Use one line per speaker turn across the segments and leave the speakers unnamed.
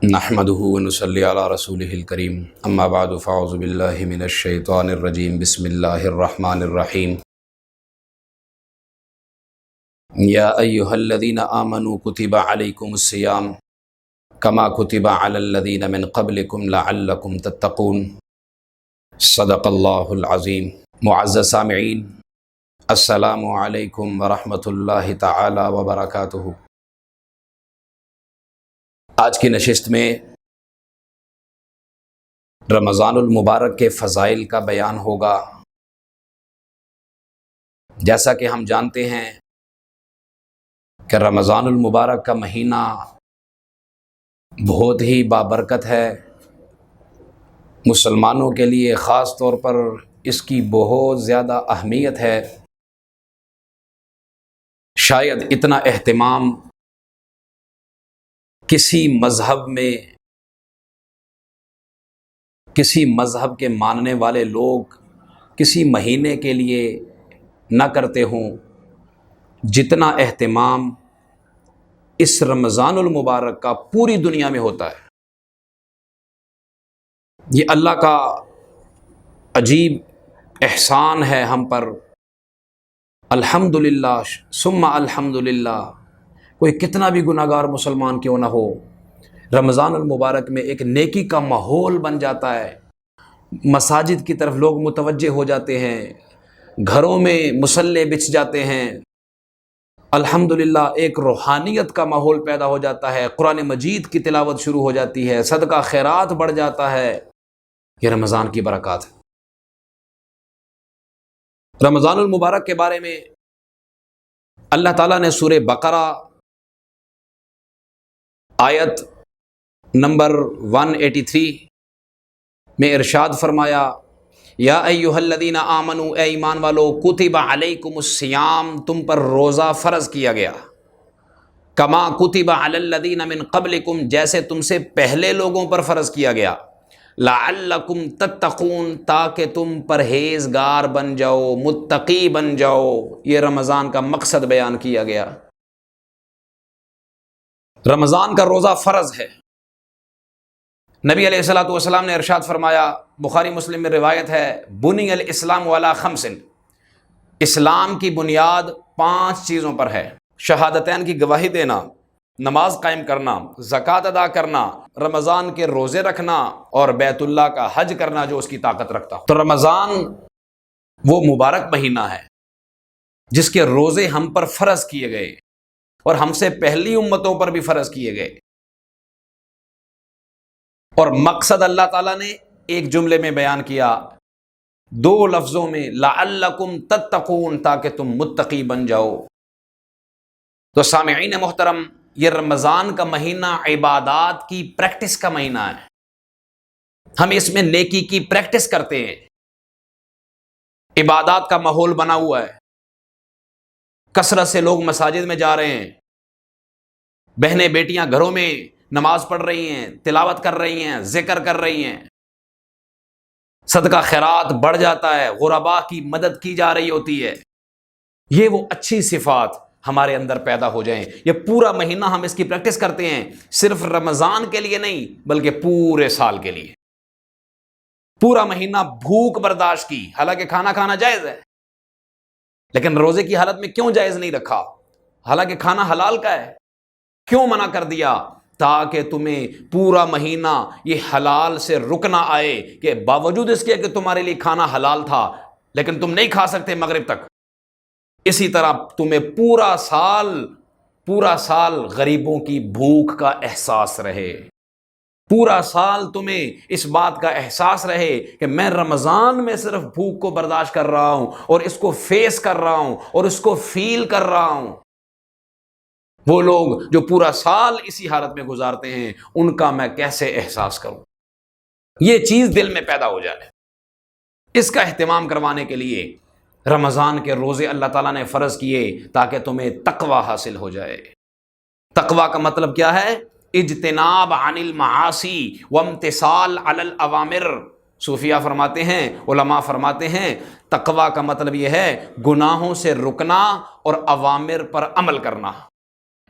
نحمده ونصلي على رسوله الكريم اما بعد فاعوذ بالله من الشيطان الرجيم بسم الله الرحمن الرحيم يا ايها الذين آمنوا كتب عليكم الصيام كما كتب على الذين من قبلكم لعلكم تتقون صدق الله العظيم۔ معزز سامعین، السلام علیکم ورحمۃ اللہ تعالی وبرکاتہ۔ آج کی نشست میں رمضان المبارک کے فضائل کا بیان ہوگا۔ جیسا کہ ہم جانتے ہیں کہ رمضان المبارک کا مہینہ بہت ہی بابرکت ہے، مسلمانوں کے لیے خاص طور پر اس کی بہت زیادہ اہمیت ہے۔ شاید اتنا اہتمام کسی مذہب کے ماننے والے لوگ کسی مہینے کے لیے نہ کرتے ہوں جتنا اہتمام اس رمضان المبارک کا پوری دنیا میں ہوتا ہے۔ یہ اللہ کا عجیب احسان ہے ہم پر، الحمدللہ ثم الحمدللہ۔ کوئی کتنا بھی گناہگار مسلمان کیوں نہ ہو، رمضان المبارک میں ایک نیکی کا ماحول بن جاتا ہے، مساجد کی طرف لوگ متوجہ ہو جاتے ہیں، گھروں میں مصلے بچھ جاتے ہیں، الحمدللہ ایک روحانیت کا ماحول پیدا ہو جاتا ہے، قرآن مجید کی تلاوت شروع ہو جاتی ہے، صدقہ خیرات بڑھ جاتا ہے۔ یہ رمضان کی برکات ہے۔ رمضان المبارک کے بارے میں اللہ تعالیٰ نے سورہ بقرہ آیت نمبر 183 میں ارشاد فرمایا، یا ایھا الذین آمنوا، اے ایمان والو، کتب علیکم الصیام، تم پر روزہ فرض کیا گیا، کما کتب علی الذین من قبلکم، جیسے تم سے پہلے لوگوں پر فرض کیا گیا، لعلکم تتقون، تاکہ تم پرہیزگار بن جاؤ، متقی بن جاؤ۔ یہ رمضان کا مقصد بیان کیا گیا۔ رمضان کا روزہ فرض ہے۔ نبی علیہ الصلوۃ والسلام نے ارشاد فرمایا، بخاری مسلم میں روایت ہے، بنی الاسلام علی خمس، اسلام کی بنیاد 5 چیزوں پر ہے: شہادتین کی گواہی دینا، نماز قائم کرنا، زکوٰۃ ادا کرنا، رمضان کے روزے رکھنا، اور بیت اللہ کا حج کرنا جو اس کی طاقت رکھتا ہو۔ تو رمضان وہ مبارک مہینہ ہے جس کے روزے ہم پر فرض کیے گئے اور ہم سے پہلی امتوں پر بھی فرض کیے گئے، اور مقصد اللہ تعالیٰ نے ایک جملے میں بیان کیا، 2 لفظوں میں، لعلکم تتقون، تاکہ تم متقی بن جاؤ۔ تو سامعین محترم، یہ رمضان کا مہینہ عبادات کی پریکٹس کا مہینہ ہے۔ ہم اس میں نیکی کی پریکٹس کرتے ہیں، عبادات کا ماحول بنا ہوا ہے، کثرت سے لوگ مساجد میں جا رہے ہیں، بہنیں بیٹیاں گھروں میں نماز پڑھ رہی ہیں، تلاوت کر رہی ہیں، ذکر کر رہی ہیں، صدقہ خیرات بڑھ جاتا ہے، غرباء کی مدد کی جا رہی ہوتی ہے۔ یہ وہ اچھی صفات ہمارے اندر پیدا ہو جائیں۔ یہ پورا مہینہ ہم اس کی پریکٹس کرتے ہیں، صرف رمضان کے لیے نہیں بلکہ پورے سال کے لیے۔ پورا مہینہ بھوک برداشت کی، حالانکہ کھانا کھانا جائز ہے، لیکن روزے کی حالت میں کیوں جائز نہیں رکھا؟ حالانکہ کھانا حلال کا ہے، کیوں منع کر دیا؟ تاکہ تمہیں پورا مہینہ یہ حلال سے رکنا آئے، کہ باوجود اس کے کہ تمہارے لیے کھانا حلال تھا لیکن تم نہیں کھا سکتے مغرب تک، اسی طرح تمہیں پورا سال غریبوں کی بھوک کا احساس رہے، پورا سال تمہیں اس بات کا احساس رہے کہ میں رمضان میں صرف بھوک کو برداشت کر رہا ہوں اور اس کو فیس کر رہا ہوں اور اس کو فیل کر رہا ہوں۔ وہ لوگ جو پورا سال اسی حالت میں گزارتے ہیں، ان کا میں کیسے احساس کروں؟ یہ چیز دل میں پیدا ہو جائے۔ اس کا اہتمام کروانے کے لیے رمضان کے روزے اللہ تعالیٰ نے فرض کیے تاکہ تمہیں تقوی حاصل ہو جائے۔ تقوی کا مطلب کیا ہے؟ اجتناب عن المعاصی وامتثال علی الاوامر۔ صوفیہ فرماتے ہیں، علماء فرماتے ہیں، تقوی کا مطلب یہ ہے گناہوں سے رکنا اور اوامر پر عمل کرنا۔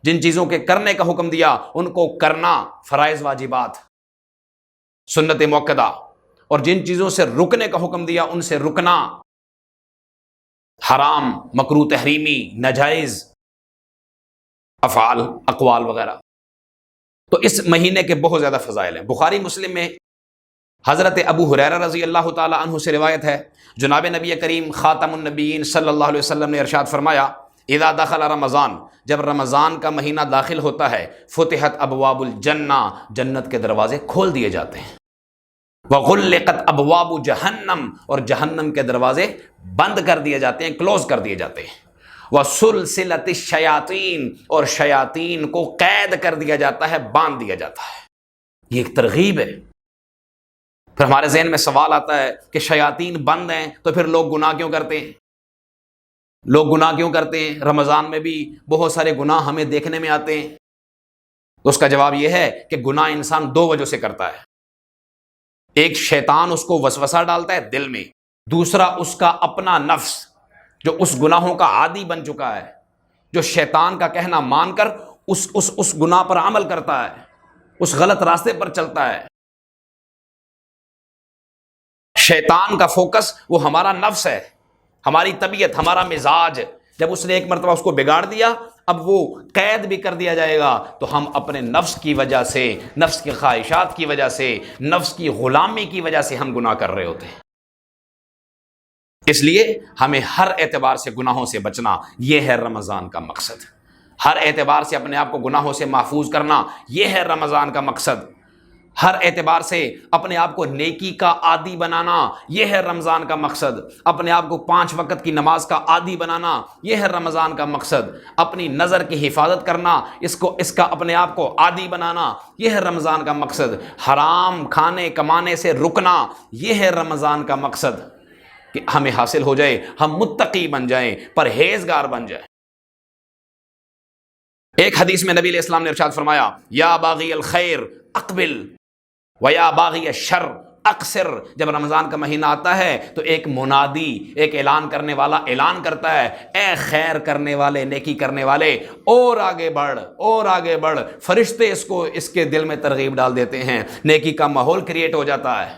جن چیزوں کے کرنے کا حکم دیا ان کو کرنا، فرائض واجبات سنت موقدہ، اور جن چیزوں سے رکنے کا حکم دیا ان سے رکنا، حرام، مکروہ تحریمی، ناجائز افعال، اقوال وغیرہ۔ تو اس مہینے کے بہت زیادہ فضائل ہیں۔ بخاری مسلم میں حضرت ابو ہریرہ رضی اللہ تعالی عنہ سے روایت ہے، جناب نبی کریم خاتم النبیین صلی اللہ علیہ وسلم نے ارشاد فرمایا، اذا دخل رمضان، جب رمضان کا مہینہ داخل ہوتا ہے، فتحت ابواب الجنہ، جنت کے دروازے کھول دیے جاتے ہیں، وغلقت ابواب جہنم، اور جہنم کے دروازے بند کر دیے جاتے ہیں، کلوز کر دیے جاتے ہیں، وسلسلت الشیاطین، اور شیاطین کو قید کر دیا جاتا ہے، باندھ دیا جاتا ہے۔ یہ ایک ترغیب ہے۔ پھر ہمارے ذہن میں سوال آتا ہے کہ شیاطین بند ہیں تو پھر لوگ گناہ کیوں کرتے ہیں؟ لوگ گناہ کیوں کرتے ہیں؟ رمضان میں بھی بہت سارے گناہ ہمیں دیکھنے میں آتے ہیں۔ تو اس کا جواب یہ ہے کہ گناہ انسان دو وجہ سے کرتا ہے۔ ایک، شیطان اس کو وسوسہ ڈالتا ہے دل میں، دوسرا اس کا اپنا نفس جو اس گناہوں کا عادی بن چکا ہے، جو شیطان کا کہنا مان کر اس گناہ پر عمل کرتا ہے، اس غلط راستے پر چلتا ہے۔ شیطان کا فوکس وہ ہمارا نفس ہے، ہماری طبیعت، ہمارا مزاج۔ جب اس نے ایک مرتبہ اس کو بگاڑ دیا، اب وہ قید بھی کر دیا جائے گا، تو ہم اپنے نفس کی وجہ سے، نفس کی خواہشات کی وجہ سے، نفس کی غلامی کی وجہ سے ہم گناہ کر رہے ہوتے ہیں۔ اس لیے ہمیں ہر اعتبار سے گناہوں سے بچنا، یہ ہے رمضان کا مقصد۔ ہر اعتبار سے اپنے آپ کو گناہوں سے محفوظ کرنا، یہ ہے رمضان کا مقصد۔ ہر اعتبار سے اپنے آپ کو نیکی کا عادی بنانا، یہ ہے رمضان کا مقصد۔ اپنے آپ کو 5 وقت کی نماز کا عادی بنانا، یہ ہے رمضان کا مقصد۔ اپنی نظر کی حفاظت کرنا، اس کا اپنے آپ کو عادی بنانا، یہ ہے رمضان کا مقصد۔ حرام کھانے کمانے سے رکنا، یہ ہے رمضان کا مقصد، کہ ہمیں حاصل ہو جائے، ہم متقی بن جائیں، پرہیزگار بن جائیں۔ ایک حدیث میں نبی علیہ السلام نے ارشاد فرمایا، یا باغی الخیر اقبل ویا باغی الشر اقصر۔ جب رمضان کا مہینہ آتا ہے تو ایک منادی، ایک اعلان کرنے والا اعلان کرتا ہے، اے خیر کرنے والے، نیکی کرنے والے، اور آگے بڑھ، اور آگے بڑھ۔ فرشتے اس کے دل میں ترغیب ڈال دیتے ہیں، نیکی کا ماحول کریٹ ہو جاتا ہے۔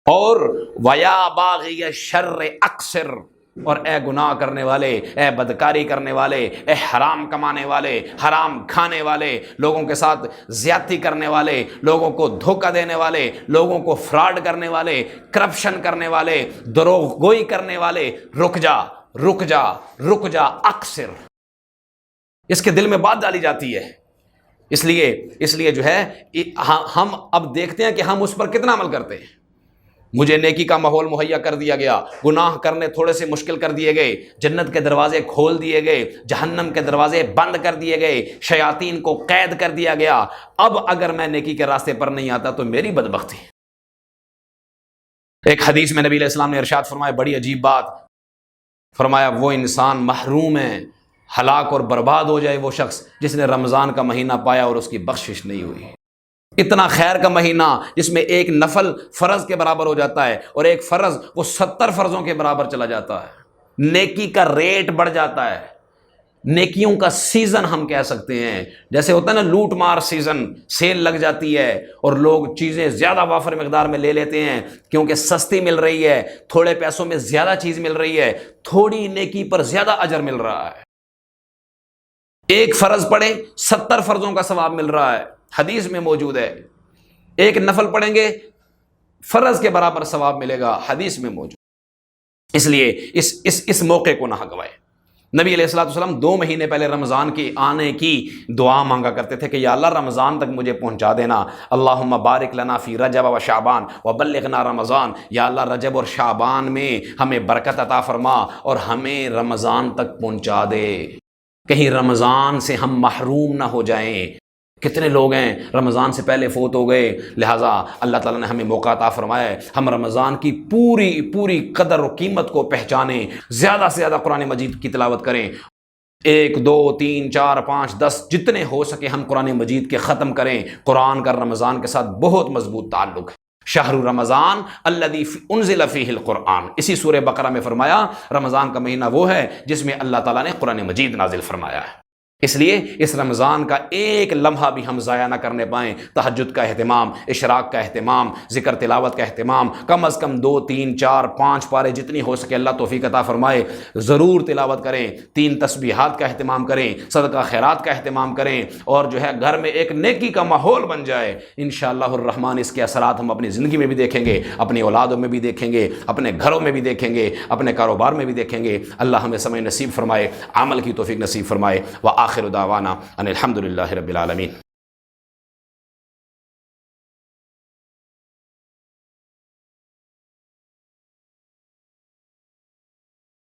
اور ویا باغی الشر اقصر، اور اے گناہ کرنے والے، اے بدکاری کرنے والے، اے حرام کمانے والے، حرام کھانے والے، لوگوں کے ساتھ زیادتی کرنے والے، لوگوں کو دھوکہ دینے والے، لوگوں کو فراڈ کرنے والے، کرپشن کرنے والے، دروغ گوئی کرنے والے، رک جا، رک جا، رک جا، اقصر۔ اس کے دل میں بات ڈالی جاتی ہے۔ اس لیے جو ہے ہم اب دیکھتے ہیں کہ ہم اس پر کتنا عمل کرتے ہیں۔ مجھے نیکی کا ماحول مہیا کر دیا گیا، گناہ کرنے تھوڑے سے مشکل کر دیے گئے، جنت کے دروازے کھول دیے گئے، جہنم کے دروازے بند کر دیے گئے، شیاطین کو قید کر دیا گیا۔ اب اگر میں نیکی کے راستے پر نہیں آتا تو میری بدبختی۔ ایک حدیث میں نبی علیہ السلام نے ارشاد فرمایا، بڑی عجیب بات فرمایا، وہ انسان محروم ہے، ہلاک اور برباد ہو جائے وہ شخص جس نے رمضان کا مہینہ پایا اور اس کی بخشش نہیں ہوئی۔ اتنا خیر کا مہینہ جس میں ایک نفل فرض کے برابر ہو جاتا ہے، اور ایک فرض وہ 70 فرضوں کے برابر چلا جاتا ہے۔ نیکی کا ریٹ بڑھ جاتا ہے، نیکیوں کا سیزن ہم کہہ سکتے ہیں۔ جیسے ہوتا ہے نا لوٹ مار سیزن، سیل لگ جاتی ہے اور لوگ چیزیں زیادہ وافر مقدار میں لے لیتے ہیں کیونکہ سستی مل رہی ہے، تھوڑے پیسوں میں زیادہ چیز مل رہی ہے، تھوڑی نیکی پر زیادہ اجر مل رہا ہے۔ ایک فرض پڑھیں 70 فرضوں کا ثواب مل رہا ہے، حدیث میں موجود ہے۔ ایک نفل پڑھیں گے فرض کے برابر ثواب ملے گا، حدیث میں موجود۔ اس لیے اس موقع کو نہ گوائے۔ نبی علیہ الصلوۃ والسلام 2 مہینے پہلے رمضان کے آنے کی دعا مانگا کرتے تھے کہ یا اللہ رمضان تک مجھے پہنچا دینا، اللہم بارک لنا فی رجب و شعبان وبلغنا رمضان، یا اللہ رجب اور شعبان میں ہمیں برکت عطا فرما اور ہمیں رمضان تک پہنچا دے، کہیں رمضان سے ہم محروم نہ ہو جائیں۔ کتنے لوگ ہیں رمضان سے پہلے فوت ہو گئے، لہٰذا اللہ تعالیٰ نے ہمیں موقع عطا فرمایا ہے ہم رمضان کی پوری قدر و قیمت کو پہچانیں، زیادہ سے زیادہ قرآن مجید کی تلاوت کریں۔ 1 2 3 4 5 10 جتنے ہو سکے ہم قرآن مجید کے ختم کریں۔ قرآن کا رمضان کے ساتھ بہت مضبوط تعلق ہے۔ شہر رمضان الذی انزل فیہ القرآن، اسی سورہ بقرہ میں فرمایا رمضان کا مہینہ وہ ہے جس میں اللہ تعالیٰ نے قرآن مجید نازل فرمایا ہے۔ اس لیے اس رمضان کا ایک لمحہ بھی ہم ضائع نہ کرنے پائیں۔ تہجد کا اہتمام، اشراق کا اہتمام، ذکر تلاوت کا اہتمام، کم از کم 2 3 4 5 پارے جتنی ہو سکے اللہ توفیق عطا فرمائے ضرور تلاوت کریں۔ 3 تسبیحات کا اہتمام کریں، صدقہ خیرات کا اہتمام کریں، اور جو ہے گھر میں ایک نیکی کا ماحول بن جائے۔ انشاءاللہ الرحمن اس کے اثرات ہم اپنی زندگی میں بھی دیکھیں گے، اپنی اولادوں میں بھی دیکھیں گے، اپنے گھروں میں بھی دیکھیں گے، اپنے کاروبار میں بھی دیکھیں گے۔ اللہ ہمیں سمجھ نصیب فرمائے، عمل کی توفیق نصیب فرمائے۔ وآخر دعوانا ان الحمد للہ رب العالمین۔